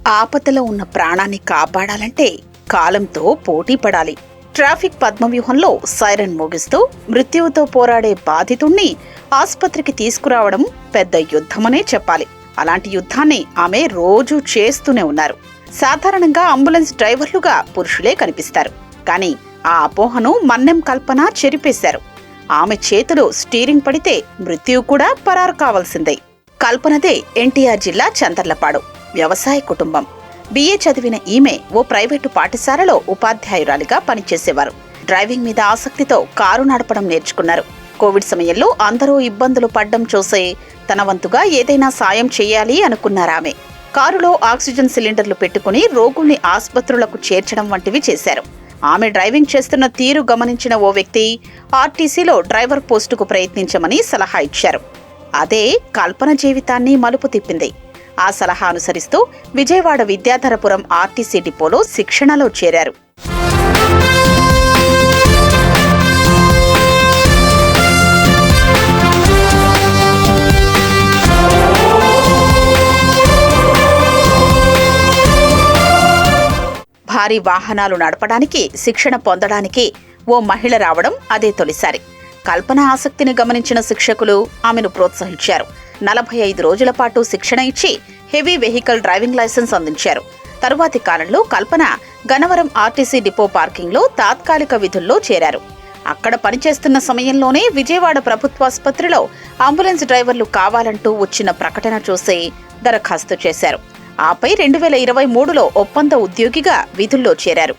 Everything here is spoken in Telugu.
ఆపదలో ఉన్న ప్రాణాన్ని కాపాడాలంటే కాలంతో పోటీ పడాలి. ట్రాఫిక్ పద్మవ్యూహంలో సైరన్ మోగిస్తూ మృత్యువుతో పోరాడే బాధితుణ్ణి ఆస్పత్రికి తీసుకురావడం పెద్ద యుద్ధమనే చెప్పాలి. అలాంటి యుద్ధాన్ని ఆమె రోజూ చేస్తూనే ఉన్నారు. సాధారణంగా అంబులెన్స్ డ్రైవర్లుగా పురుషులే కనిపిస్తారు. కానీ ఆ అపోహను మన్నెం కల్పన చెరిపేశారు. ఆమె చేతిలో స్టీరింగ్ పడితే మృత్యువు కూడా పరారు కావాల్సిందే. కల్పనదే ఎన్టీఆర్ జిల్లా చందర్లపాడు వ్యవసాయ కుటుంబం. BA చదివిన ఈమె ఓ ప్రైవేటు పాఠశాలలో ఉపాధ్యాయురాలిగా పనిచేసేవారు. డ్రైవింగ్ మీద ఆసక్తితో కారు నడపడం నేర్చుకున్నారు. కోవిడ్ సమయంలో అందరూ ఇబ్బందులు పడ్డం చూసే తన వంతుగా ఏదైనా సాయం చేయాలి అనుకున్నారామె. కారులో ఆక్సిజన్ సిలిండర్లు పెట్టుకుని రోగుల్ని ఆస్పత్రులకు చేర్చడం వంటివి చేశారు. ఆమె డ్రైవింగ్ చేస్తున్న తీరు గమనించిన ఓ వ్యక్తి ఆర్టీసీలో డ్రైవర్ పోస్టుకు ప్రయత్నించమని సలహా ఇచ్చారు. అదే కల్పన జీవితాన్ని మలుపు తిప్పింది. ఆ సలహా అనుసరిస్తూ విజయవాడ విద్యాధరపురం ఆర్టీసీ డిపోలో శిక్షణలో చేరారు. భారీ వాహనాలు నడపడానికి శిక్షణ పొందడానికి ఓ మహిళ రావడం అదే తొలిసారి. కల్పన ఆసక్తిని గమనించిన శిక్షకులు ఆమెను ప్రోత్సహించారు. 45 రోజుల పాటు శిక్షణ ఇచ్చి హెవీ వెహికల్ డ్రైవింగ్ లైసెన్స్ అందించారు. తరువాతి కాలంలో కల్పన గన్నవరం ఆర్టీసీ డిపో పార్కింగ్లో తాత్కాలిక విధుల్లో చేరారు. అక్కడ పనిచేస్తున్న సమయంలోనే విజయవాడ ప్రభుత్వాసుపత్రిలో అంబులెన్స్ డ్రైవర్లు కావాలంటూ వచ్చిన ప్రకటన చూసి దరఖాస్తు చేశారు. ఆపై 2023లో ఒప్పంద ఉద్యోగిగా విధుల్లో చేరారు.